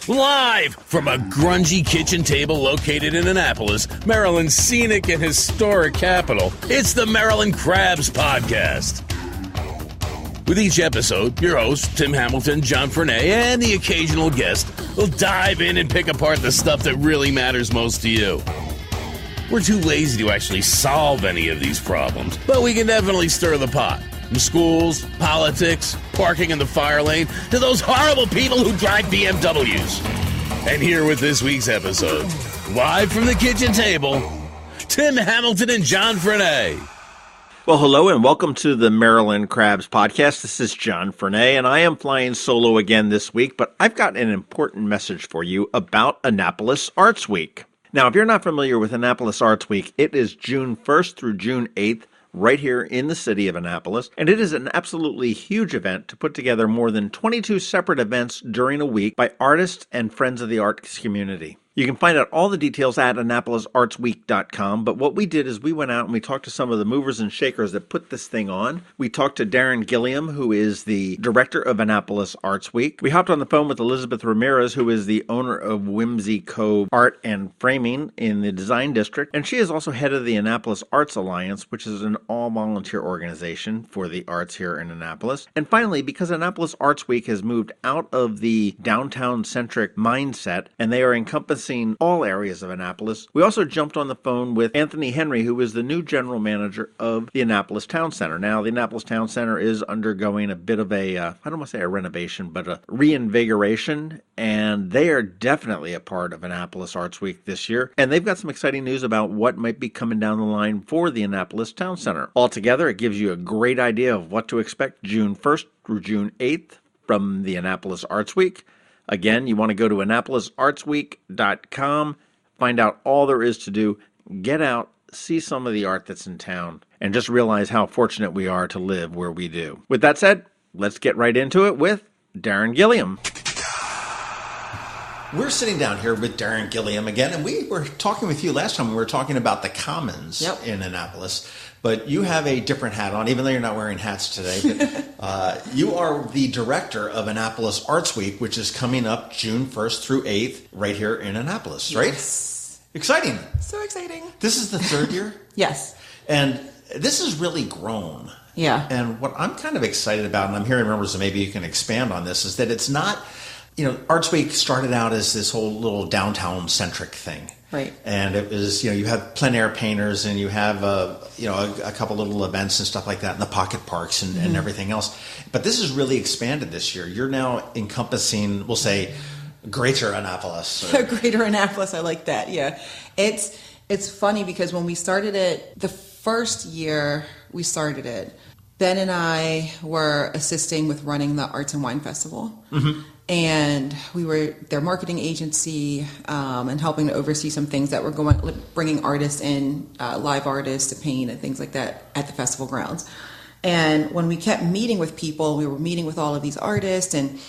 Live from a grungy kitchen table located in Annapolis, Maryland's scenic and historic capital, it's the Maryland Crabs Podcast. With each episode, your hosts, Tim Hamilton, John Fernay, and the occasional guest will dive in and pick apart the stuff that really matters most to you. We're too lazy to actually solve any of these problems, but we can definitely stir the pot. From schools, politics, parking in the fire lane, to those horrible people who drive BMWs. And here with this week's episode, live from the kitchen table, Tim Hamilton and John Fernay. Well, hello and welcome to the Maryland Crabs Podcast. This is John Fernay, and I am flying solo again this week, but I've got an important message for you about Annapolis Arts Week. Now, if you're not familiar with Annapolis Arts Week, it is June 1st through June 8th. Right here in the city of Annapolis, and it is an absolutely huge event to put together more than 22 separate events during a week by artists and friends of the arts community. You can find out all the details at AnnapolisArtsWeek.com, but what we did is we went out and we talked to some of the movers and shakers that put this thing on. We talked to Darin Gilliam, who is the director of Annapolis Arts Week. We hopped on the phone with Elizabeth Ramierez, who is the owner of Whimsy Cove Art and Framing in the Design District, and she is also head of the Annapolis Arts Alliance, which is an all-volunteer organization for the arts here in Annapolis. And finally, because Annapolis Arts Week has moved out of the downtown-centric mindset, and they are encompassing all areas of Annapolis, we also jumped on the phone with Anthony Henry, who is the new general manager of the Annapolis Towne Centre. Now, the Annapolis Towne Centre is undergoing a bit of a, I don't want to say a renovation, but a reinvigoration, and they are definitely a part of Annapolis Arts Week this year, and they've got some exciting news about what might be coming down the line for the Annapolis Towne Centre. Altogether, it gives you a great idea of what to expect June 1st through June 8th from the Annapolis Arts Week. Again, you want to go to AnnapolisArtsWeek.com, find out all there is to do, get out, see some of the art that's in town, and just realize how fortunate we are to live where we do. With that said, let's get right into it with Darin Gilliam. We're sitting down here with Darin Gilliam again, and we were talking with you last time. We were talking about the Commons in Annapolis, but you have a different hat on, even though you're not wearing hats today. But you are the director of Annapolis Arts Week, which is coming up June 1st through 8th right here in Annapolis, right? Yes. Exciting. So exciting. This is the third year? Yes. And this has really grown. Yeah. And what I'm kind of excited about, and I'm hearing rumors, and maybe you can expand on this, is that it's not... You know, Arts Week started out as this whole little downtown-centric thing. Right. And it was, you have plein air painters and you have, a couple little events and stuff like that in the pocket parks and everything else. But this has really expanded this year. You're now encompassing, we'll say, Greater Annapolis. Greater Annapolis, I like that, yeah. It's funny because when we started it, the first year we started it, Ben and I were assisting with running the Arts and Wine Festival. Mm-hmm. And we were their marketing agency and helping to oversee some things that were bringing artists in, live artists to paint and things like that at the festival grounds. And when we kept meeting with people, we were meeting with all of these artists and,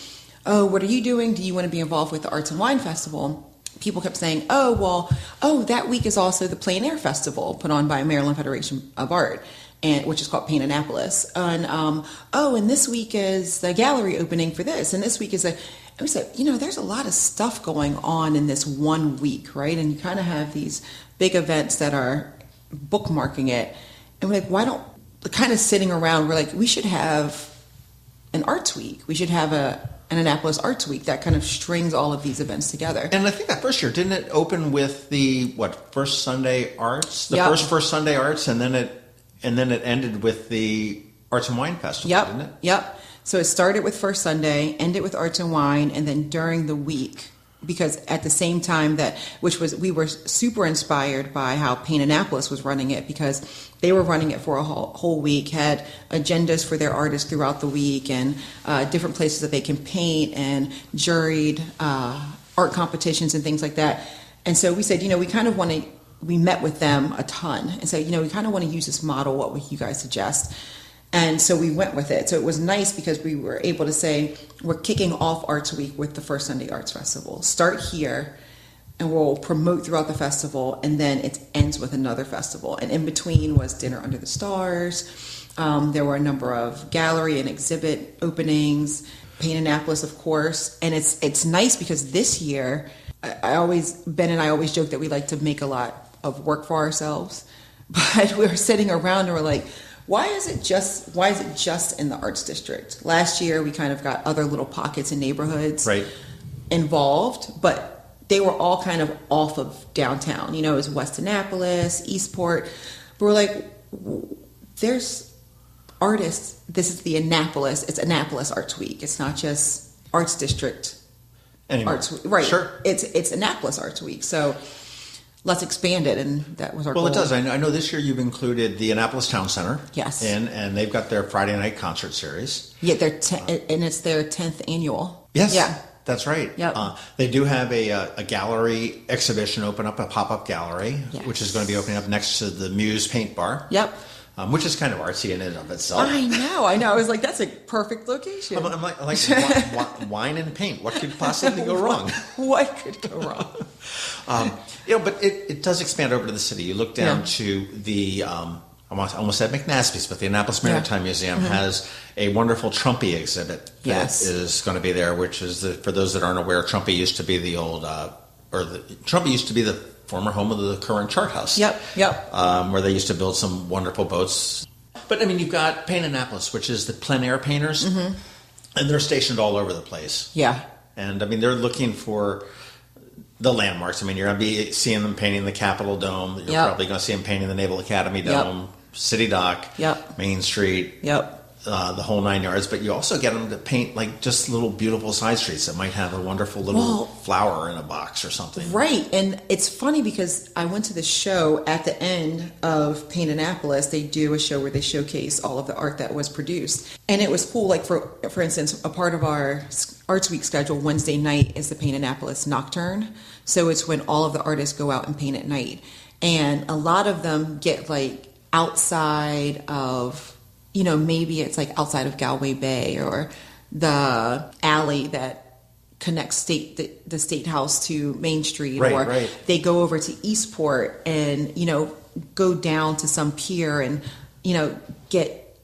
what are you doing? Do you want to be involved with the Arts and Wine Festival? People kept saying, that week is also the Plein Air Festival put on by Maryland Federation of Art. Which is called Paint Annapolis. And and this week is the gallery opening for this, and this week is and we said, there's a lot of stuff going on in this 1 week, right? And you kind of have these big events that are bookmarking it, and we're like, why don't, kind of sitting around, we're like, we should have an arts week. We should have an Annapolis Arts Week that kind of strings all of these events together. And I think that first year, didn't it open with the, First Sunday Arts? The first Sunday Arts, and then it ended with the Arts and Wine Festival, didn't it? Yep. So it started with First Sunday, ended with Arts and Wine, and then during the week, because at the same time we were super inspired by how Paint Annapolis was running it, because they were running it for a whole week, had agendas for their artists throughout the week, and different places that they can paint, and juried art competitions and things like that. And so we said, we kind of want to. We met with them a ton and said, we kind of want to use this model. What would you guys suggest? And so we went with it. So it was nice because we were able to say, we're kicking off Arts Week with the First Sunday Arts Festival. Start here, and we'll promote throughout the festival, and then it ends with another festival. And in between was Dinner Under the Stars. There were a number of gallery and exhibit openings. Paint Annapolis, of course. And it's nice because this year, Ben and I always joke that we like to make a lot of work for ourselves. But we were sitting around and we're like, why is it just in the Arts District? Last year, we kind of got other little pockets and neighborhoods involved, but they were all kind of off of downtown. You know, it was West Annapolis, Eastport. But we're like, there's artists. This is the Annapolis. It's Annapolis Arts Week. It's not just Arts District Arts Week. Right. Sure. It's Annapolis Arts Week. So let's expand it, and that was our goal. Well, it does. I know this year you've included the Annapolis Towne Centre. Yes. And they've got their Friday night concert series. Yeah, and it's their 10th annual. Yes. Yeah. That's right. Yep. They do have a gallery exhibition open up, a pop-up gallery, Yes. which is going to be opening up next to the Muse Paint Bar. Yep. Which is kind of artsy in and of itself. I know. I was like, that's a perfect location. I'm like wine and paint. What could possibly go wrong? What could go wrong? But it does expand over to the city. You look down to the, I almost said McNaspy's, but the Annapolis Maritime Museum has a wonderful Trumpy exhibit that is going to be there, which is, for those that aren't aware, Trumpy used to be the old, Trumpy used to be the former home of the current chart house. Yep. Where they used to build some wonderful boats. But, I mean, you've got Paint Annapolis, which is the plein air painters, and they're stationed all over the place. Yeah. And, I mean, they're looking for the landmarks. I mean, you're going to be seeing them painting the Capitol Dome. You're probably going to see them painting the Naval Academy Dome, City Dock, Main Street, the whole 9 yards. But you also get them to paint, like, just little beautiful side streets that might have a wonderful little flower in a box or something. Right. And it's funny because I went to the show at the end of Paint Annapolis. They do a show where they showcase all of the art that was produced. And it was cool. Like, for instance, a part of our Arts Week schedule, Wednesday night, is the Paint Annapolis Nocturne. So it's when all of the artists go out and paint at night. And a lot of them get, like, outside of, you know, maybe it's like outside of Galway Bay or the alley that connects the State House to Main Street, or they go over to Eastport and, you know, go down to some pier and, you know, get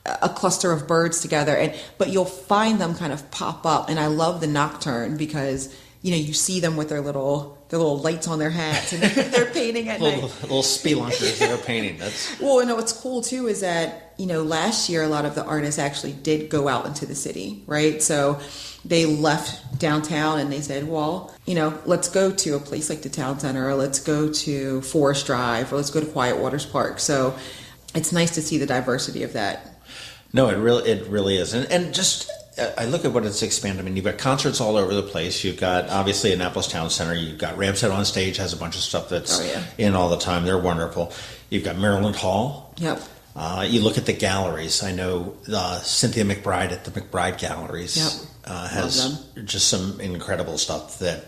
a cluster of birds together. But you'll find them kind of pop up. And I love the Nocturne because, you know, you see them with their little lights on their hats and they're painting at night. Little spelunkers that are painting. Well, and what's cool too is that, you know, last year a lot of the artists actually did go out into the city, right? So they left downtown and they said, well, you know, let's go to a place like the Towne Centre, or let's go to Forest Drive, or let's go to Quiet Waters Park. So it's nice to see the diversity of that. No, it really is. And just, I look at what it's expanded. I mean, you've got concerts all over the place. You've got, obviously, Annapolis Towne Centre. You've got Ramierez on stage, has a bunch of stuff that's in all the time. They're wonderful. You've got Maryland Hall. Yep. You look at the galleries. I know Cynthia McBride at the McBride Galleries has just some incredible stuff that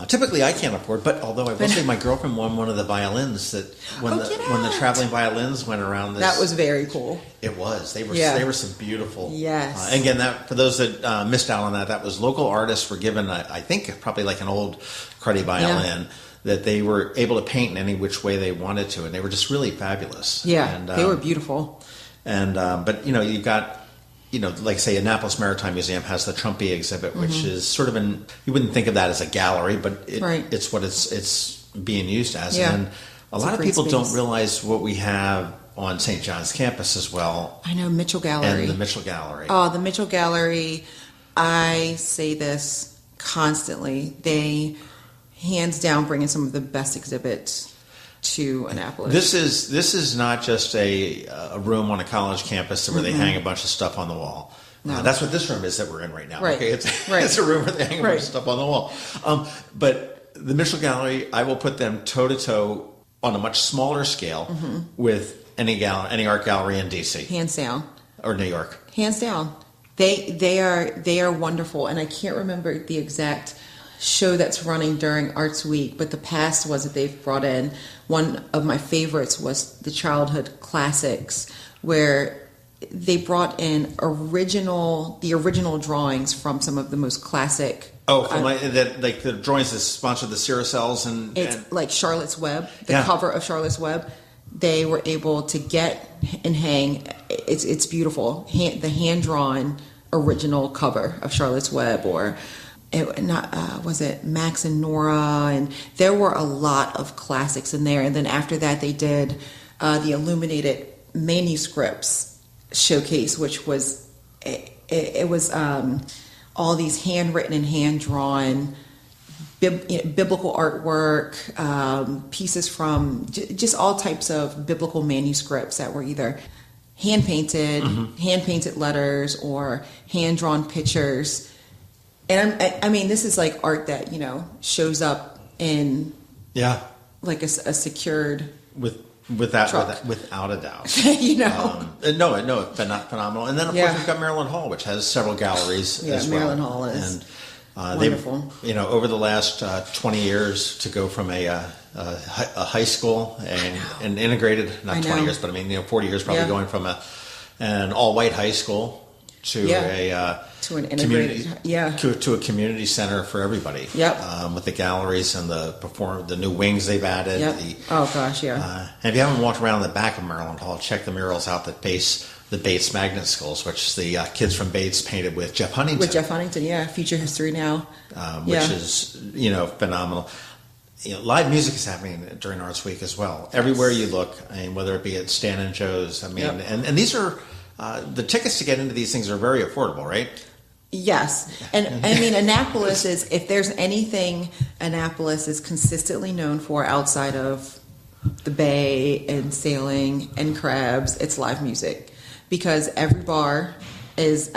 typically I can't afford. But although I will say my girlfriend won one of the violins that when the traveling violins went around. That was very cool. It was. They were some beautiful. Yes. Again, that for those that missed out on that was local artists were given, I think, probably like an old cruddy violin that they were able to paint in any which way they wanted to, and they were just really fabulous. Yeah, and, they were beautiful. And but you know, you've got, you know, like say Annapolis Maritime Museum has the Trumpy exhibit, which is sort of you wouldn't think of that as a gallery, but it's what it's being used as. Yeah. And a lot of people don't realize what we have on St. John's campus as well. I know, Mitchell Gallery. And the Mitchell Gallery. Oh, the Mitchell Gallery, I say this constantly. They, hands down, bring in some of the best exhibits to Annapolis. This is not just a room on a college campus where they hang a bunch of stuff on the wall. No. That's what this room is that we're in right now. Right. Okay, it's a room where they hang a bunch of stuff on the wall. But the Mitchell Gallery, I will put them toe to toe on a much smaller scale with any art gallery in DC, hands down, or New York, hands down. They are wonderful, and I can't remember the exact show that's running during Arts Week, but the past ones that they've brought in, one of my favorites was the Childhood Classics, where they brought in the original drawings from some of the most classic. Oh, from like the drawings that sponsored the Ceracells and like Charlotte's Web, the cover of Charlotte's Web. They were able to get and hang. It's beautiful. The hand drawn original cover of Charlotte's Web, or was it Max and Nora? And there were a lot of classics in there. And then after that, they did the illuminated manuscripts showcase, which was it was all these handwritten and hand-drawn biblical artwork, pieces from just all types of biblical manuscripts that were either hand-painted letters or hand-drawn pictures. And I mean, this is like art that, shows up in like a secured without a doubt. Phenomenal. And then of course we've got Maryland Hall, which has several galleries as well. Maryland Hall is wonderful. Over the last 20 years to go from a high school and integrated, not 20 years, but 40 years probably going from an all-white high school to to an integrated to a community center for everybody. With the galleries and the new wings they've added. And if you haven't walked around the back of Maryland Hall, check the murals out that face the Bates Magnet Skulls, which the kids from Bates painted with Jeff Huntington. Future History Now, which is phenomenal. Live music is happening during Arts Week as well. Everywhere you look, whether it be at Stan and Joe's, and these are the tickets to get into these things are very affordable, right? Yes. And Annapolis is, if there's anything Annapolis is consistently known for outside of the Bay and sailing and crabs, it's live music. Because every bar is,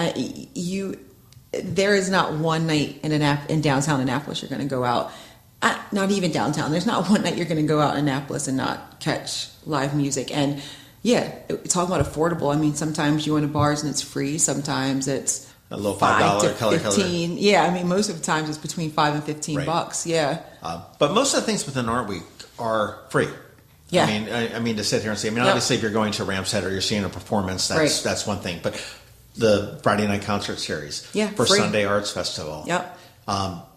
there is not one night in downtown Annapolis you're going to go out, not even downtown, there's not one night you're going to go out in Annapolis and not catch live music. And talking about affordable, sometimes you go into bars and it's free, sometimes it's a little $5 color. Most of the times it's between $5 and $15 bucks. But most of the things within Art Week are free. To sit here and say, obviously if you're going to Ram's Head or you're seeing a performance, that's one thing. But the Friday night concert series, for free. Sunday Arts Festival,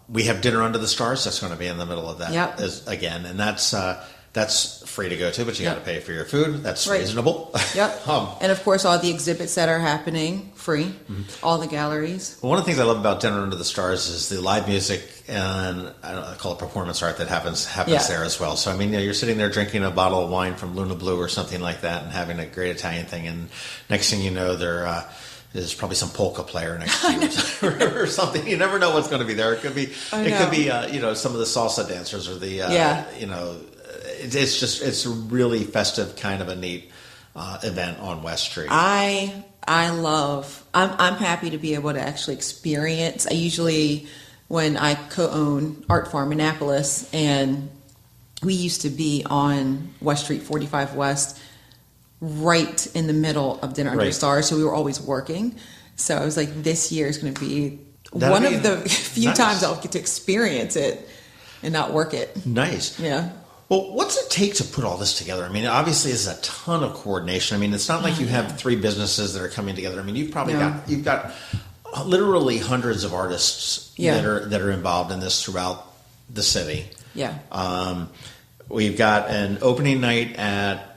we have Dinner Under the Stars that's going to be in the middle of that again, and that's free to go to, but you got to pay for your food. That's reasonable. And of course, all the exhibits that are happening, free. All the galleries. Well, one of the things I love about Dinner Under the Stars is the live music and I call it performance art that happens there as well. So you're sitting there drinking a bottle of wine from Luna Blue or something like that, and having a great Italian thing, and next thing you know, there's probably some polka player next to you or something. You never know what's going to be there. It could be some of the salsa dancers or the it's a really festive kind of a neat event on West Street. I'm happy to be able to actually experience. I usually, when I co-own Art Farm Annapolis, and we used to be on West Street 45 West, right in the middle of Dinner Under the Stars, so we were always working. So I was like, this year is going to be one of the few times I'll get to experience it and not work it. Nice. Yeah. Well, what's it take to put all this together? Obviously, there's a ton of coordination. It's not like you have three businesses that are coming together. You've probably got literally hundreds of artists that are involved in this throughout the city. We've got an opening night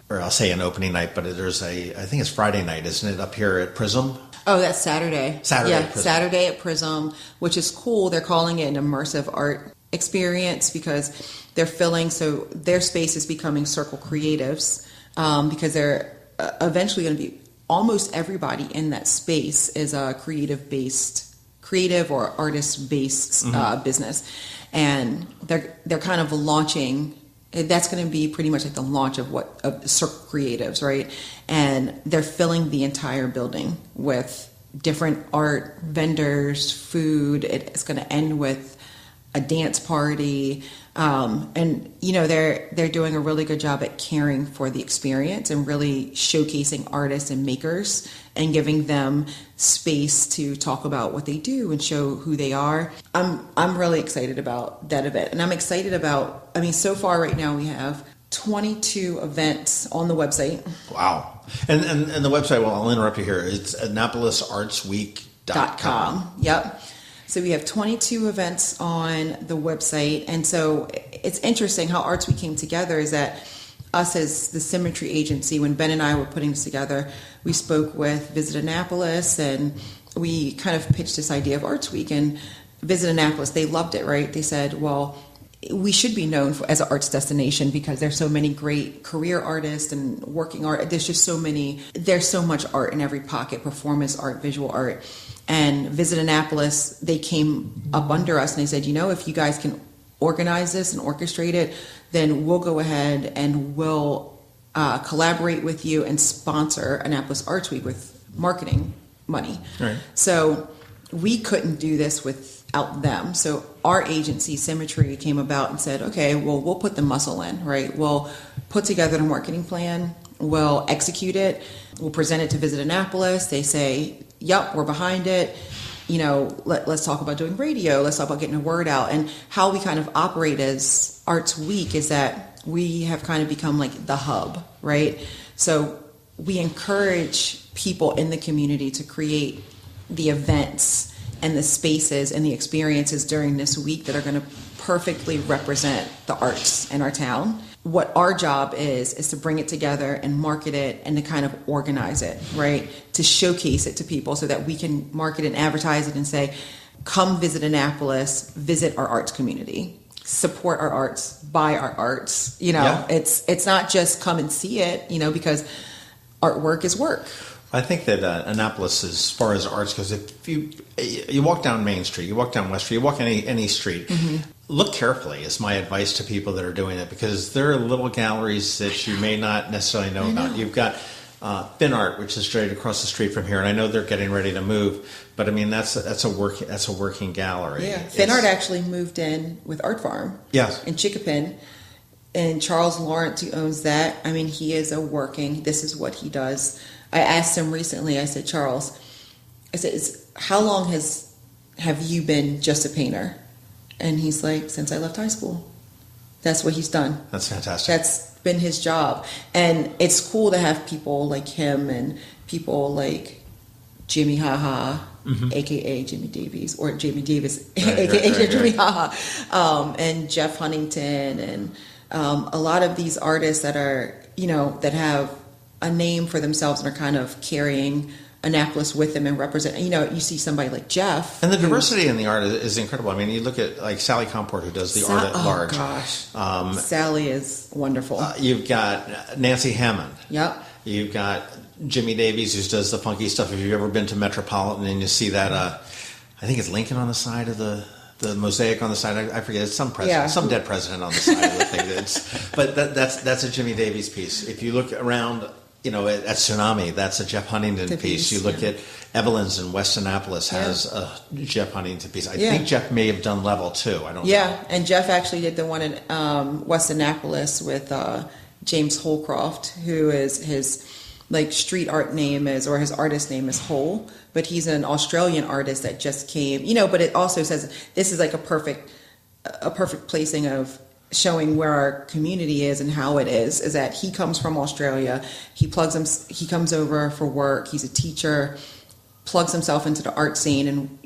I'll say an opening night, but there's I think it's Friday night, isn't it, up here at Prism? Oh, that's Saturday. Saturday at Prism, which is cool. They're calling it an immersive art experience because they're so their space is becoming Circle Creatives, because they're eventually going to be, almost everybody in that space is a creative or artist-based business, and they're kind of launching. That's going to be pretty much like the launch of Circle Creatives, right? And they're filling the entire building with different art vendors, food. It's going to end with a dance party, and they're doing a really good job at caring for the experience and really showcasing artists and makers and giving them space to talk about what they do and show who they are. I'm really excited about that event, and I'm excited about. So far right now we have 22 events on the website. Wow! And the website. Well, I'll interrupt you here. It's AnnapolisArtsWeek.com. Yep. So we have 22 events on the website. And so it's interesting how Arts Week came together is that us as the Symmetry Agency, when Ben and I were putting this together, we spoke with Visit Annapolis and we kind of pitched this idea of Arts Week, and Visit Annapolis, they loved it, right? They said, well, we should be known as an arts destination because there's so many great career artists and working art. There's so much art in every pocket, performance art, visual art. And Visit Annapolis, they came up under us and they said, if you guys can organize this and orchestrate it, then we'll go ahead and we'll collaborate with you and sponsor Annapolis Arts Week with marketing money. Right. So we couldn't do this without them. So our agency, Symmetry, came about and said, okay, well, we'll put the muscle in, right? We'll put together the marketing plan. We'll execute it. We'll present it to Visit Annapolis. They say, yep, we're behind it. Let's talk about doing radio. Let's talk about getting the word out. And how we kind of operate as Arts Week is that we have kind of become like the hub, right? So we encourage people in the community to create the events and the spaces and the experiences during this week that are going to perfectly represent the arts in our town. What our job is to bring it together and market it and to kind of organize it, right? To showcase it to people so that we can market and advertise it and say, come visit Annapolis, visit our arts community, support our arts, buy our arts. It's not just come and see it, because artwork is work. I think that Annapolis, as far as arts goes, if you walk down Main Street, you walk down West Street, you walk any street, look carefully is my advice to people that are doing it, because there are little galleries that you may not necessarily know about. You've got Fin Art, which is straight across the street from here, and I know they're getting ready to move, but I mean that's a working gallery. Yeah, Fin Art actually moved in with Art Farm. Yes, in Chickapin. And Charles Lawrence, who owns that, I mean, he is this is what he does. I asked him recently, I said, Charles, how long have you been just a painter? And he's like, since I left high school. That's what he's done. That's fantastic. That's been his job. And it's cool to have people like him and people like Jimmy Haha, a.k.a. Jimmy Davies, or Jamie Davis, a.k.a. Jimmy Haha, and Jeff Huntington, and a lot of these artists that are, that have a name for themselves and are kind of carrying Annapolis with them and represent. You see somebody like Jeff, and the diversity in the art is incredible. I mean, you look at like Sally Comport, who does the art at large. Oh gosh, Sally is wonderful. You've got Nancy Hammond. Yep. You've got Jimmy Davies, who does the funky stuff. If you've ever been to Metropolitan and you see that, I think it's Lincoln on the side of the mosaic on the side. I forget. It's some president, some dead president on the side of the thing. But that's a Jimmy Davies piece. If you look around, at Tsunami, that's a Jeff Huntington piece. You look at Evelyn's in West Annapolis has a Jeff Huntington piece. I think Jeff may have done Level too. I don't know. Yeah, and Jeff actually did the one in West Annapolis with James Holcroft, who is his street art name is, or his artist name is Hole, but he's an Australian artist that just came, but it also says this is like a perfect placing of showing where our community is and how it is that he comes from Australia. He comes over for work. He's a teacher, plugs himself into the art scene, and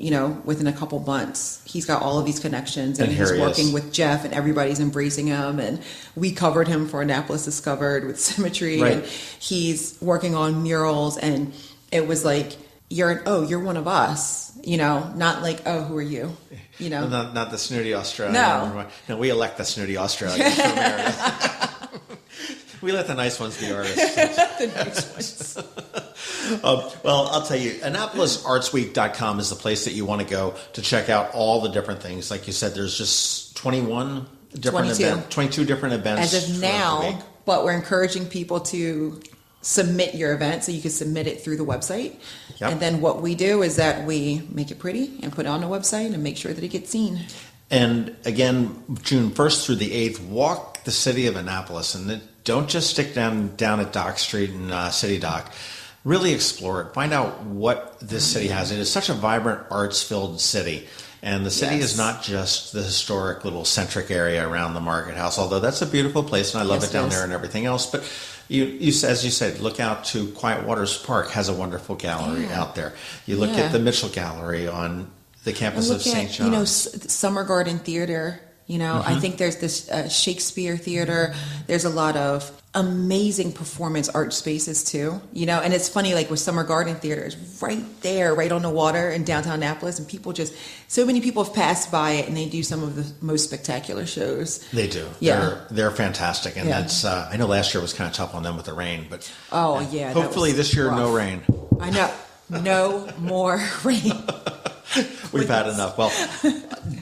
within a couple months he's got all of these connections, and he's working with Jeff, and everybody's embracing him. And we covered him for Annapolis Discovered with Symmetry, and he's working on murals, and it was like, you're one of us, not like, oh, who are you? Not the snooty Australian. No, we elect the snooty Australians for Ramierez. We let the nice ones be artists. The nice ones. Well, I'll tell you, AnnapolisArtsWeek.com is the place that you want to go to check out all the different things. Like you said, there's just 22 different events as of now, but we're encouraging people to submit your event, so you can submit it through the website. Yep. And then what we do is that we make it pretty and put it on the website and make sure that it gets seen. And again, June 1st through the 8th, walk the city of Annapolis, and don't just stick down at Dock Street and City Dock. Really explore it. Find out what this city has. It is such a vibrant, arts-filled city. And the city is not just the historic little centric area around the Market House, although that's a beautiful place, and I love it down there and everything else. But you, as you said, look out to Quiet Waters Park, has a wonderful gallery out there. You look at the Mitchell Gallery on the campus of St. John's. Summer Garden Theater I think there's this Shakespeare theater. There's a lot of amazing performance art spaces too, and it's funny, like with Summer Garden Theater is right there, right on the water in downtown Annapolis, and so many people have passed by it, and they do some of the most spectacular shows. They do. Yeah. They're fantastic. And that's, I know last year was kind of tough on them with the rain, but hopefully this year, rough. No rain. I know. No more rain. We've had enough. Well,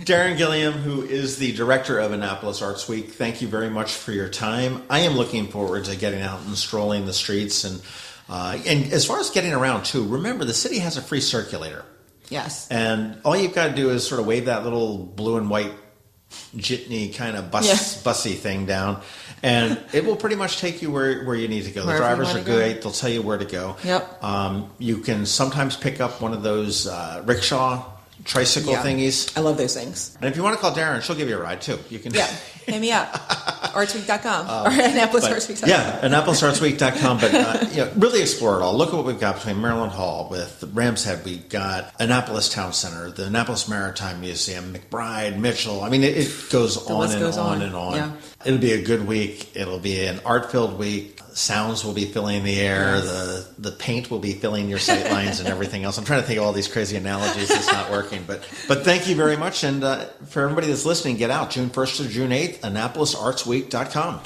Darin Gilliam, who is the director of Annapolis Arts Week, thank you very much for your time. I am looking forward to getting out and strolling the streets. And as far as getting around, too, remember, the city has a free circulator. Yes. And all you've got to do is sort of wave that little blue and white jitney kind of bussy thing down, and it will pretty much take you where you need to go. The drivers are great. They'll tell you where to go. Yep. You can sometimes pick up one of those rickshaw tricycle thingies. I love those things. And if you want to call Darin, she'll give you a ride too. You can. Yeah, hit me up. Artsweek.com or AnnapolisArtsWeek.com. Yeah, AnnapolisArtsWeek.com. But really explore it all. Look at what we've got between Maryland Hall with Ram's Head. We've got Annapolis Towne Centre, the Annapolis Maritime Museum, McBride, Mitchell. I mean, it goes on and on. Yeah. It'll be a good week. It'll be an art-filled week. Sounds will be filling the air. Yes. The paint will be filling your sight lines and everything else. I'm trying to think of all these crazy analogies. It's not working. But thank you very much. And for everybody that's listening, get out June 1st to June 8th, AnnapolisArtsWeek.com.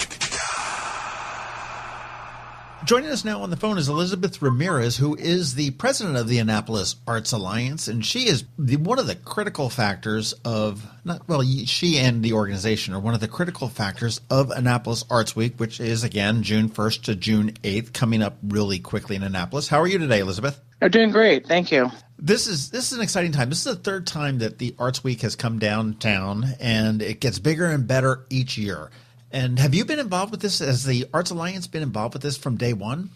Joining us now on the phone is Elizabeth Ramierez, who is the president of the Annapolis Arts Alliance, and she is one of the critical factors she and the organization are one of the critical factors of Annapolis Arts Week, which is, again, June 1st to June 8th, coming up really quickly in Annapolis. How are you today, Elizabeth? I'm doing great. Thank you. This is an exciting time. This is the third time that the Arts Week has come downtown, and it gets bigger and better each year. And have you been involved with this? Has the Arts Alliance been involved with this from day one?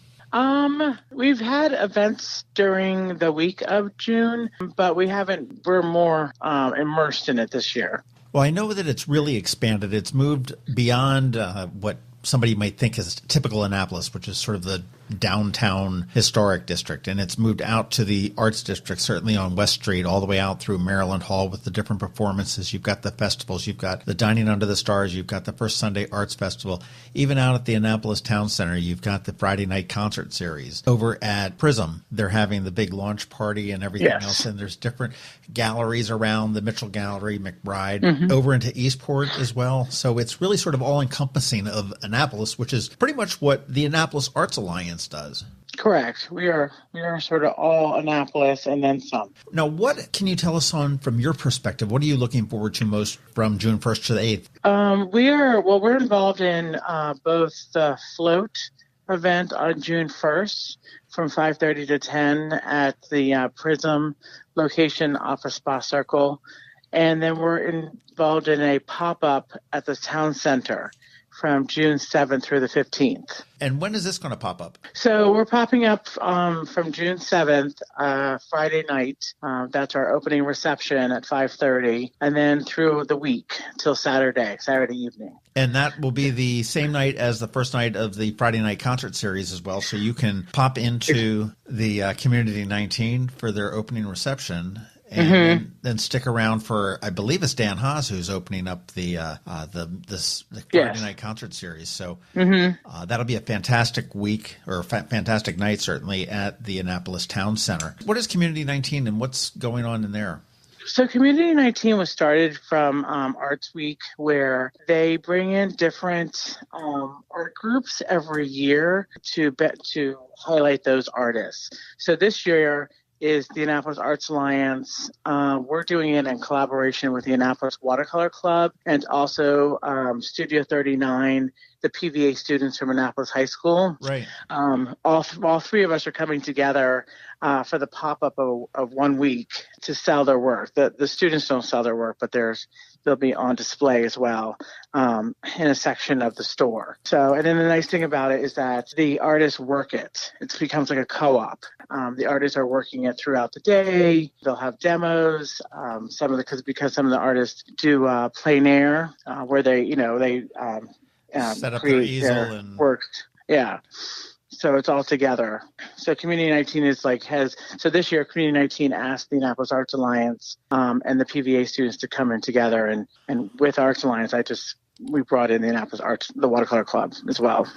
We've had events during the week of June, but we're more immersed in it this year. Well, I know that it's really expanded. It's moved beyond what somebody might think is typical Annapolis, which is sort of the downtown historic district, and it's moved out to the arts district, certainly on West Street, all the way out through Maryland Hall with the different performances. You've got the festivals, you've got the Dining Under the Stars, you've got the First Sunday Arts Festival. Even out at the Annapolis Towne Centre, you've got the Friday night concert series. Over at Prism, they're having the big launch party and everything else, and there's different galleries around, the Mitchell Gallery, McBride, over into Eastport as well. So it's really sort of all-encompassing of Annapolis, which is pretty much what the Annapolis Arts Alliance does. Correct. We are sort of all Annapolis and then some. Now, what can you tell us from your perspective? What are you looking forward to most from June 1st to the 8th? We're involved in both the float event on June 1st from 5:30 to 10 at the Prism location off of Spa Circle. And then we're involved in a pop-up at the Towne Centre from June 7th through the 15th. And when is this going to pop up? So we're popping up from June 7th, Friday night. That's our opening reception at 5:30, and then through the week till Saturday evening. And that will be the same night as the first night of the Friday night concert series as well. So you can pop into the Community 19 for their opening reception. And then stick around for, I believe it's Dan Haas who's opening up the Friday night concert series. So that'll be a fantastic week, or fantastic night, certainly, at the Annapolis Towne Centre. What is Community 19 and what's going on in there? So Community 19 was started from Arts Week, where they bring in different art groups every year to highlight those artists. So this year is the Annapolis Arts Alliance. We're doing it in collaboration with the Annapolis Watercolor Club and also Studio 39, the PVA students from Annapolis High School. Right. All three of us are coming together for the pop-up of 1 week to sell their work. The students don't sell their work, but they'll be on display as well in a section of the store. So, and then the nice thing about it is that the artists work it. It becomes like a co-op. The artists are working it throughout the day. They'll have demos. Because some of the artists do plein air, where they set up their easel and work. Yeah. So it's all together. So Community 19 is so this year Community 19 asked the Annapolis Arts Alliance and the PVA students to come in together, and with Arts Alliance, we brought in the Annapolis Arts, the watercolor club as well.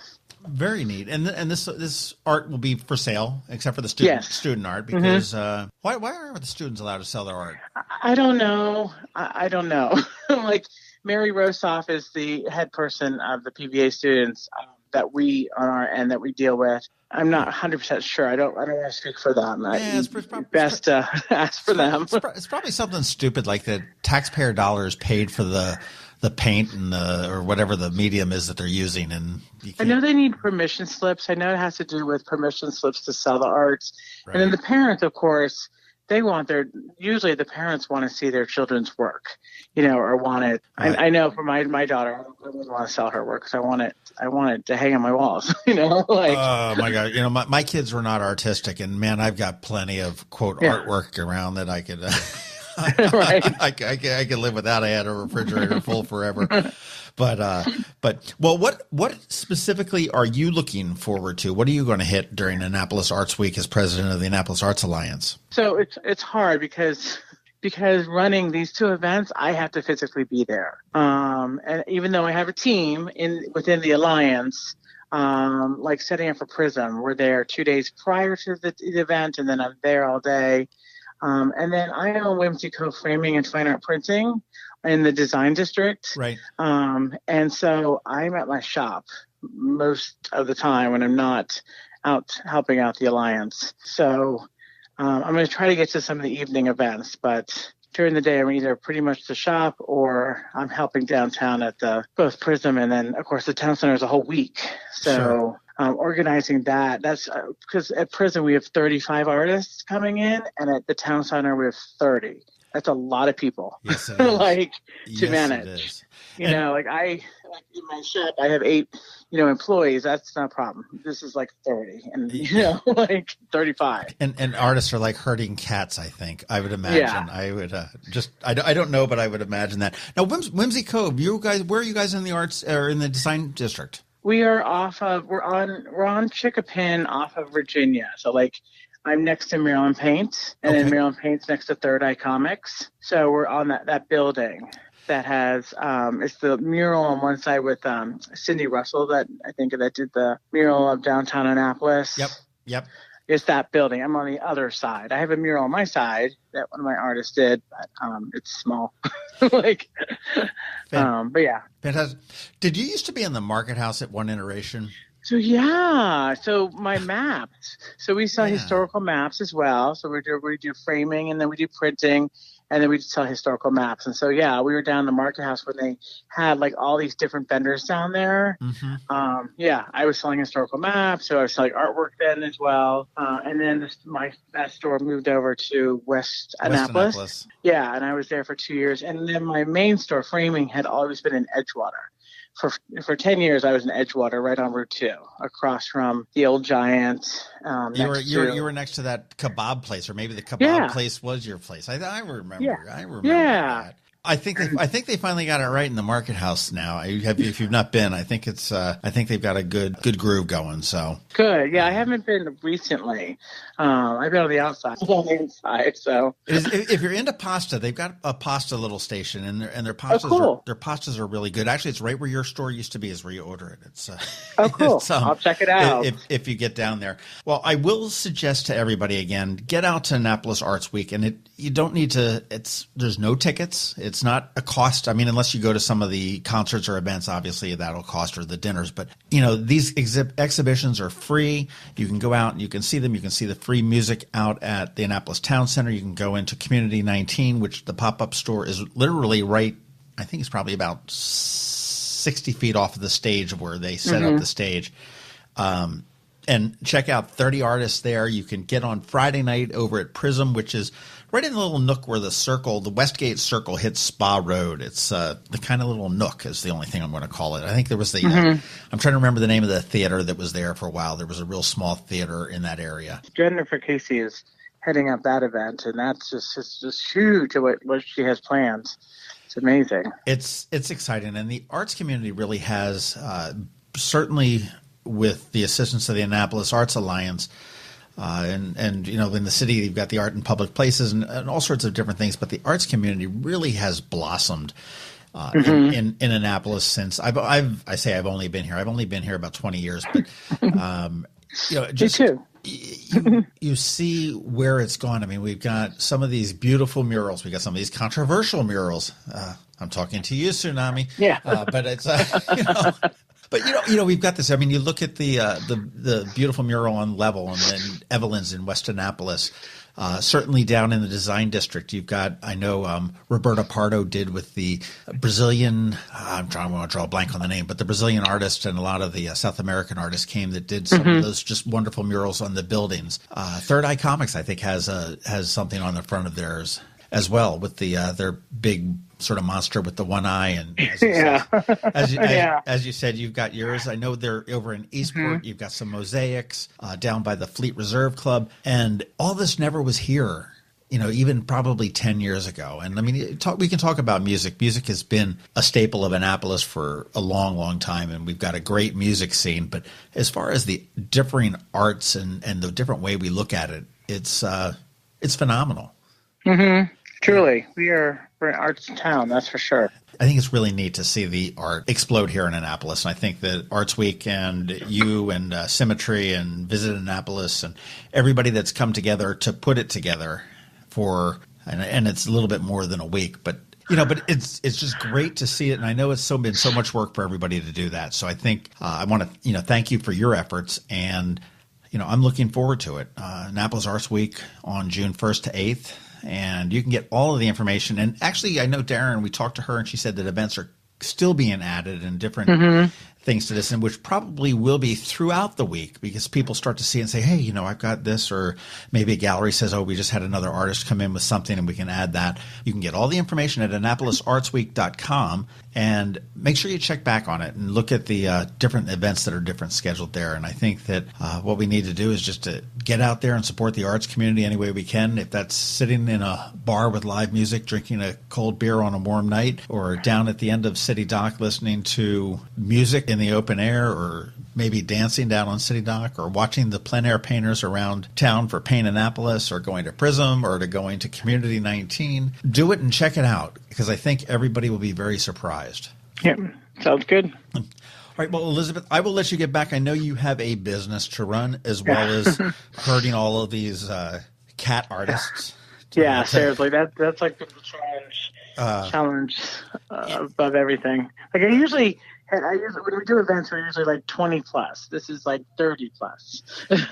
Very neat. And this art will be for sale, except for the student art, Mm-hmm. because why aren't the students allowed to sell their art? I don't know. I don't know. Mary Rosoff is the head person of the PVA students that we on our end that we deal with. I'm not 100% sure. I don't want to speak for them. It's best to ask for them. It's probably something stupid like the taxpayer dollars paid for the paint and or whatever the medium is that they're using. And I know they need permission slips. I know it has to do with permission slips to sell the arts. Right. And then the parents, of course, usually the parents want to see their children's work, or want it. Right. I know for my daughter, I wouldn't want to sell her work because I want it to hang on my walls, Oh my God. My kids were not artistic, and man, I've got plenty of quote artwork around that I could, right. I could live without. I had a refrigerator full forever. But what specifically are you looking forward to? What are you going to hit during Annapolis Arts Week as president of the Annapolis Arts Alliance? So it's hard because running these two events, I have to physically be there. And even though I have a team within the Alliance, like setting up for Prism, we're there 2 days prior to the event, and then I'm there all day. And then I own Whimsy Co. Framing and Fine Art Printing in the Design District. Right. And so I'm at my shop most of the time when I'm not out helping out the Alliance. So I'm going to try to get to some of the evening events, but during the day I'm either pretty much the shop or I'm helping downtown at both Prism, and then of course the town center is a whole week. So Sure. Organizing that's because at Prism we have 35 artists coming in, and at the town center we have 30. That's a lot of people. Yes, it is. To manage. In my shop I have 8 employees. That's not a problem. This is 30 and 35. And artists are like herding cats, I think. I would imagine. Yeah. I would I don't know, but I would imagine that. Now, Whimsy Cove, where are you guys in the arts or in the design district? We are we're on Chickapin off of Virginia. So I'm next to Maryland Paint, and then Maryland Paint's next to Third Eye Comics. So we're on that building that has it's the mural on one side with Cindy Russell that did the mural of downtown Annapolis. Yep. It's that building. I'm on the other side. I have a mural on my side that one of my artists did, but it's small. But yeah. Fantastic. Did you used to be in the Market House at one iteration? So my maps. So we sell historical maps as well. So we do framing, and then we do printing, and then we sell historical maps. And so we were down in the Market House when they had all these different vendors down there. Mm-hmm. I was selling historical maps, so I was selling artwork then as well. And then that store moved over to West Annapolis. Yeah, and I was there for 2 years. And then my main store, framing, had always been in Edgewater. For 10 years, I was in Edgewater, right on Route 2, across from the old Giant. You were next to that kebab place, or maybe the kebab place was your place. I remember. Yeah. I remember that. I think they finally got it right in the Market House now. If you've not been, I think they've got a good groove going. So good. Yeah, I haven't been recently. I've been on the outside, on the inside. So if you're into pasta, they've got a pasta little station, and their pastas their pastas are really good. Actually, it's right where your store used to be. Is where you order it. It's cool. I'll check it out if you get down there. Well, I will suggest to everybody again, get out to Annapolis Arts Week, and you don't need to. There's no tickets. It's not a cost. I mean, unless you go to some of the concerts or events, obviously that'll cost, or the dinners. But these exhibitions are free. You can go out and you can see them. You can see the free music out at the Annapolis Towne Centre. You can go into Community 19, which the pop-up store is literally right. I think it's probably about 60 feet off of the stage where they set up the stage. And check out 30 artists there. You can get on Friday night over at Prism, which is right in the little nook where the Westgate Circle hits Spa Road. It's the kind of little nook is the only thing I'm going to call it. I think there was I'm trying to remember the name of the theater that was there for a while. There was a real small theater in that area. Jennifer Casey is heading up that event, and that's just huge what she has planned. It's amazing. It's exciting, and the arts community really has certainly with the assistance of the Annapolis Arts Alliance. And you know, in the city, you've got the art in public places and all sorts of different things. But the arts community really has blossomed in Annapolis since I've only been here. I've only been here about 20 years, but you know, just Me too. you see where it's gone. I mean, we've got some of these beautiful murals. We got some of these controversial murals. I'm talking to you, Tsunami. Yeah. But it's you know. But you know, we've got this. I mean, you look at the beautiful mural on Level and then Evelyn's in West Annapolis. Certainly down in the design district, you've got, I know Roberta Pardo did with the Brazilian, I want to draw a blank on the name, but the Brazilian artist and a lot of the South American artists came that did some of those just wonderful murals on the buildings. Third Eye Comics, I think, has something on the front of theirs as well with the their big sort of monster with the one eye. And as you said, you've got yours. I know they're over in Eastport. You've got some mosaics down by the Fleet Reserve Club. And all this never was here, you know, even probably 10 years ago. And I mean, we can talk about music. Music has been a staple of Annapolis for a long, long time. And we've got a great music scene. But as far as the differing arts and the different way we look at it, it's phenomenal. Truly, we're an arts town, that's for sure. I think it's really neat to see the art explode here in Annapolis. And I think that Arts Week and you and Symmetry and Visit Annapolis and everybody that's come together to put it together and it's a little bit more than a week, but you know, but it's just great to see it. And I know it's been so much work for everybody to do that. So I think I want to, you know, thank you for your efforts. And, you know, I'm looking forward to it. Annapolis Arts Week on June 1st to 8th. And you can get all of the information. And actually, I know Darin, we talked to her, and she said that events are still being added and different things to this, and which probably will be throughout the week because people start to see and say, hey, you know, I've got this, or maybe a gallery says, oh, we just had another artist come in with something and we can add that. You can get all the information at AnnapolisArtsWeek.com and make sure you check back on it and look at the different events that are different scheduled there. And I think that what we need to do is just to get out there and support the arts community any way we can. If that's sitting in a bar with live music, drinking a cold beer on a warm night, or down at the end of City Dock listening to music in the open air, or maybe dancing down on City Dock, or watching the plein air painters around town for Paint Annapolis, or going to Prism, or to going to Community 19. Do it and check it out, because I think everybody will be very surprised. Yeah, sounds good. All right, well, Elizabeth, I will let you get back. I know you have a business to run, as well as herding all of these cat artists. Yeah, seriously, that's like the challenge above everything. Like I usually when we do events, we're usually like 20 plus. This is like 30 plus.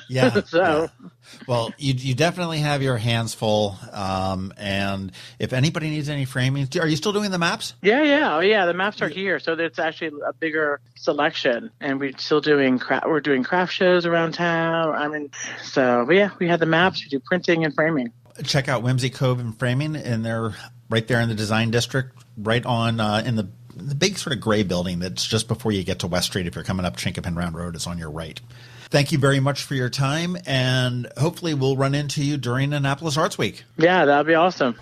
Yeah. So, yeah. Well, you definitely have your hands full. And if anybody needs any framing, are you still doing the maps? Yeah. Oh, yeah. The maps are here, so it's actually a bigger selection, and we're still doing we're doing craft shows around town. I mean, so yeah, we have the maps. We do printing and framing. Check out Whimsy Cove and Framing, and they're right there in the design district, right on in the big sort of gray building that's just before you get to West Street. If you're coming up Chinkapin Round Road, it's on your right. Thank you very much for your time, and hopefully we'll run into you during Annapolis Arts Week. Yeah, that'd be awesome.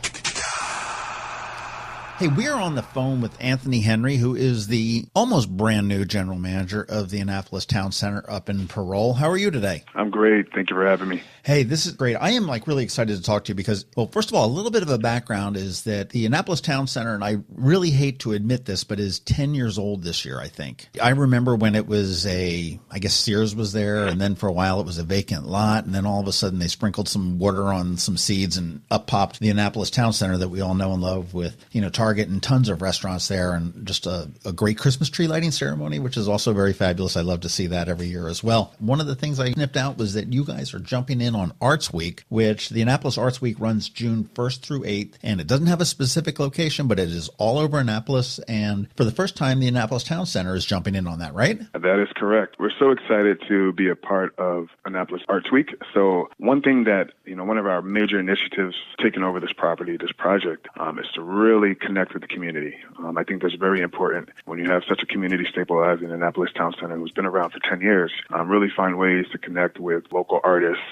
Hey, we're on the phone with Anthony Henry, who is the almost brand new general manager of the Annapolis Towne Centre up in Parole. How are you today? I'm great. Thank you for having me. Hey, this is great. I am really excited to talk to you because, well, first of all, a little bit of a background is that the Annapolis Towne Centre, and I really hate to admit this, but is 10 years old this year, I think. I remember when it was I guess Sears was there, and then for a while it was a vacant lot, and then all of a sudden they sprinkled some water on some seeds and up popped the Annapolis Towne Centre that we all know and love with, Target and tons of restaurants there, and just a great Christmas tree lighting ceremony, which is also very fabulous. I love to see that every year as well. One of the things I snipped out was that you guys are jumping in on Arts Week, which the Annapolis Arts Week runs June 1st through 8th, and it doesn't have a specific location, but it is all over Annapolis, and for the first time, the Annapolis Towne Centre is jumping in on that, right? That is correct. We're so excited to be a part of Annapolis Arts Week. So one thing that, one of our major initiatives taking over this project, is to really connect with the community. I think that's very important when you have such a community staple as the Annapolis Towne Centre, who's been around for 10 years, really find ways to connect with local artists,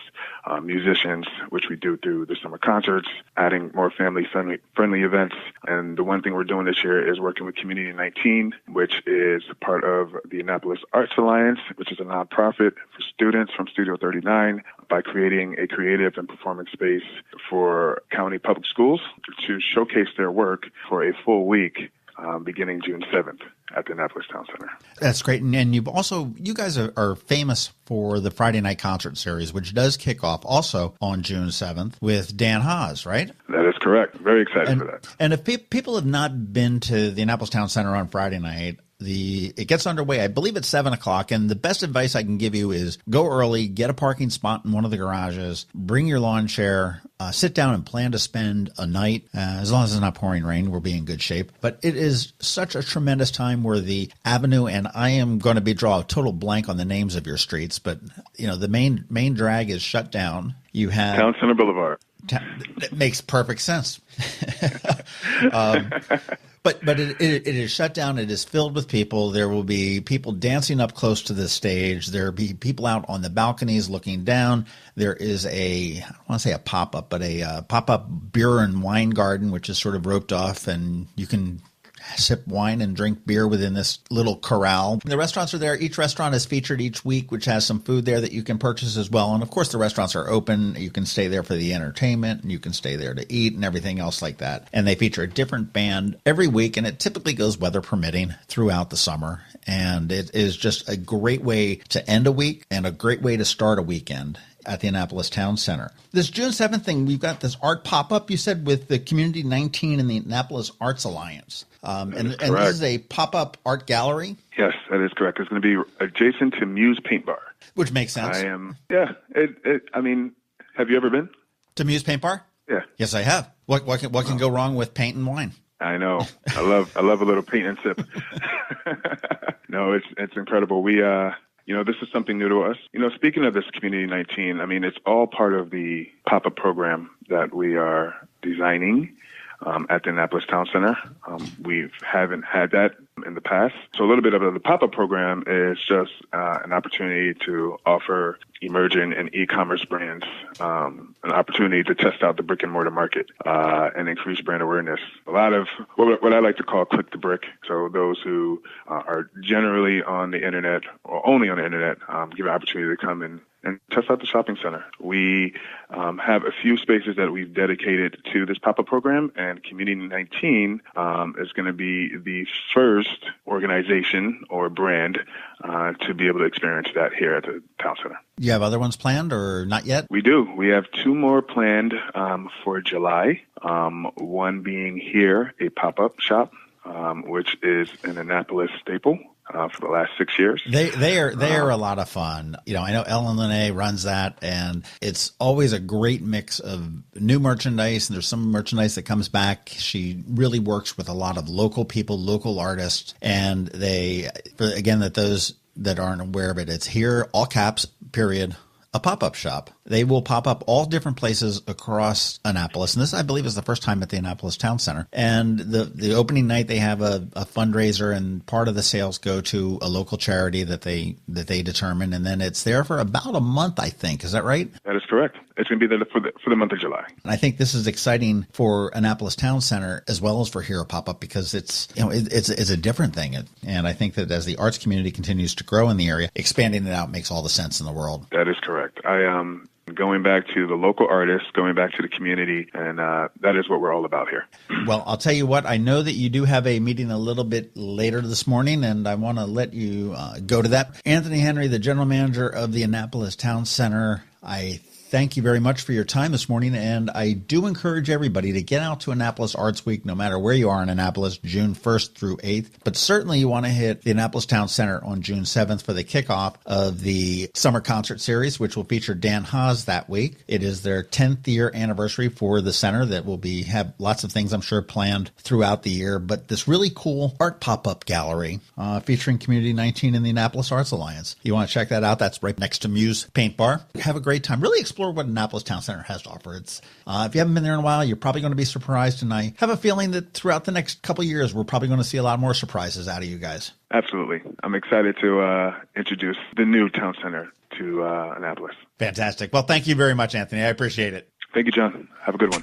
musicians, which we do through the summer concerts, adding more family-friendly events. And the one thing we're doing this year is working with Community 19, which is part of the Annapolis Arts Alliance, which is a nonprofit for students from Studio 39, by creating a creative and performing space for county public schools to showcase their work for a full week beginning June 7th at the Annapolis Towne Centre. That's great. And you guys are famous for the Friday night concert series, which does kick off also on June 7th with Dan Haas, right? That is correct. Very excited for that. And if people have not been to the Annapolis Towne Centre on Friday night, it gets underway, I believe, at 7 o'clock. And the best advice I can give you is go early, get a parking spot in one of the garages, bring your lawn chair, sit down and plan to spend a night. As long as it's not pouring rain, we'll be in good shape. But it is such a tremendous time where the avenue, and I am going to draw a total blank on the names of your streets, but the main drag is shut down. You have Towne Centre Boulevard. It makes perfect sense. But it is shut down. It is filled with people. There will be people dancing up close to the stage. There will be people out on the balconies looking down. There is I don't want to say a pop-up, but a pop-up beer and wine garden, which is sort of roped off, and you can sip wine and drink beer within this little corral. The restaurants are there. Each restaurant is featured each week, which has some food there that you can purchase as well. And of course, the restaurants are open. You can stay there for the entertainment, and you can stay there to eat and everything else like that. And they feature a different band every week, and it typically goes weather permitting throughout the summer. And it is just a great way to end a week and a great way to start a weekend at the Annapolis Towne Centre. This June 7th thing, we've got this art pop-up, you said, with the Community 19 and the Annapolis Arts Alliance. And this is a pop-up art gallery? Yes, that is correct. It's going to be adjacent to Muse Paint Bar. Which makes sense. Have you ever been? To Muse Paint Bar? Yeah. Yes, I have. What can go wrong with paint and wine? I know. I love a little paint and sip. No, it's incredible. We this is something new to us. Speaking of this Community 19, it's all part of the pop-up program that we are designing at the Annapolis Towne Centre. We haven't had that in the past. So a little bit of the pop-up program is just an opportunity to offer emerging and e-commerce brands an opportunity to test out the brick and mortar market and increase brand awareness. A lot of what I like to call click the brick. So those who are generally on the internet or only on the internet give an opportunity to come in and test out the shopping center. We have a few spaces that we've dedicated to this pop-up program, and Community 19 is going to be the first organization or brand to be able to experience that here at the Towne Centre. You have other ones planned or not yet? We do. We have two more planned for July, one being here, a pop-up shop, which is an Annapolis staple. For the last 6 years. They are a lot of fun. I know Ellen Lene runs that, and it's always a great mix of new merchandise, and there's some merchandise that comes back. She really works with a lot of local people, local artists, and those that aren't aware of it, it's here, all caps, period, a pop-up shop. They will pop up all different places across Annapolis. And this, I believe, is the first time at the Annapolis Towne Centre. And the opening night, they have a fundraiser, and part of the sales go to a local charity that they determine. And then it's there for about a month, I think. Is that right? That is correct. It's going to be there for the month of July. And I think this is exciting for Annapolis Towne Centre as well as for Hero Pop-Up, because it's a different thing. And I think that as the arts community continues to grow in the area, expanding it out makes all the sense in the world. That is correct. Going back to the local artists, going back to the community, and that is what we're all about here. Well, I'll tell you what, I know that you do have a meeting a little bit later this morning, and I want to let you go to that. Anthony Henry, the general manager of the Annapolis Towne Centre, I thank you very much for your time this morning, and I do encourage everybody to get out to Annapolis Arts Week, no matter where you are in Annapolis, June 1st through 8th. But certainly you want to hit the Annapolis Towne Centre on June 7th for the kickoff of the summer concert series, which will feature Dan Haas that week. It is their 10th year anniversary for the center that will have lots of things, I'm sure, planned throughout the year. But this really cool art pop-up gallery featuring Community 19 and the Annapolis Arts Alliance. You want to check that out? That's right next to Muse Paint Bar. Have a great time. Really explore explore what Annapolis Towne Centre has to offer. It's if you haven't been there in a while, you're probably going to be surprised, and I have a feeling that throughout the next couple of years, we're probably going to see a lot more surprises out of you guys. Absolutely. I'm excited to introduce the new Town Center to Annapolis. Fantastic. Well, thank you very much, Anthony. I appreciate it. Thank you, John. Have a good one.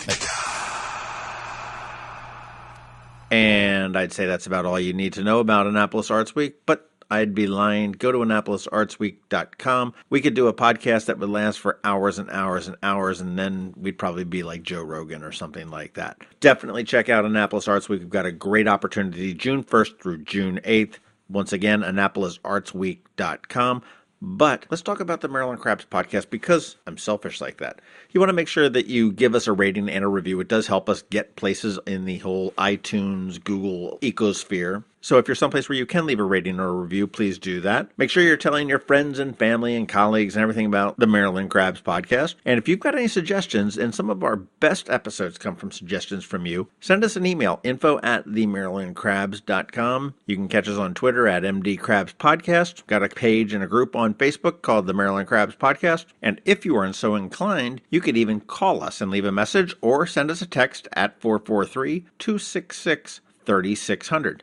And I'd say that's about all you need to know about Annapolis Arts Week, but I'd be lying. Go to AnnapolisArtsWeek.com. We could do a podcast that would last for hours and hours and hours, and then we'd probably be like Joe Rogan or something like that. Definitely check out Annapolis Arts Week. We've got a great opportunity June 1st through June 8th. Once again, AnnapolisArtsWeek.com. But let's talk about the Maryland Crabs podcast because I'm selfish like that. You want to make sure that you give us a rating and a review. It does help us get places in the whole iTunes, Google ecosphere. So if you're someplace where you can leave a rating or a review, please do that. Make sure you're telling your friends and family and colleagues and everything about the Maryland Crabs podcast. And if you've got any suggestions, and some of our best episodes come from suggestions from you, send us an email, info@themarylandcrabs.com. You can catch us on Twitter at MDCrabsPodcast. Got a page and a group on Facebook called the Maryland Crabs Podcast. And if you are so inclined, you could even call us and leave a message or send us a text at 443-266-3600.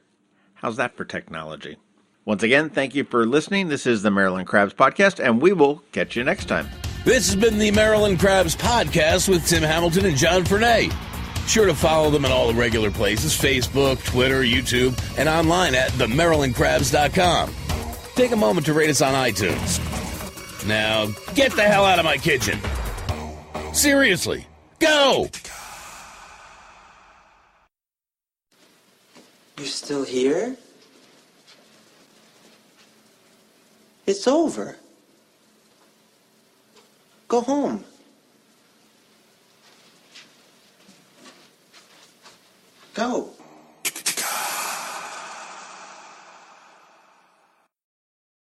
How's that for technology? Once again, thank you for listening. This is the Maryland Crabs Podcast, and we will catch you next time. This has been the Maryland Crabs Podcast with Tim Hamilton and John Fernay. Sure to follow them in all the regular places, Facebook, Twitter, YouTube, and online at themarylandcrabs.com. Take a moment to rate us on iTunes. Now, get the hell out of my kitchen. Seriously, go! You're still here? It's over. Go home. Go.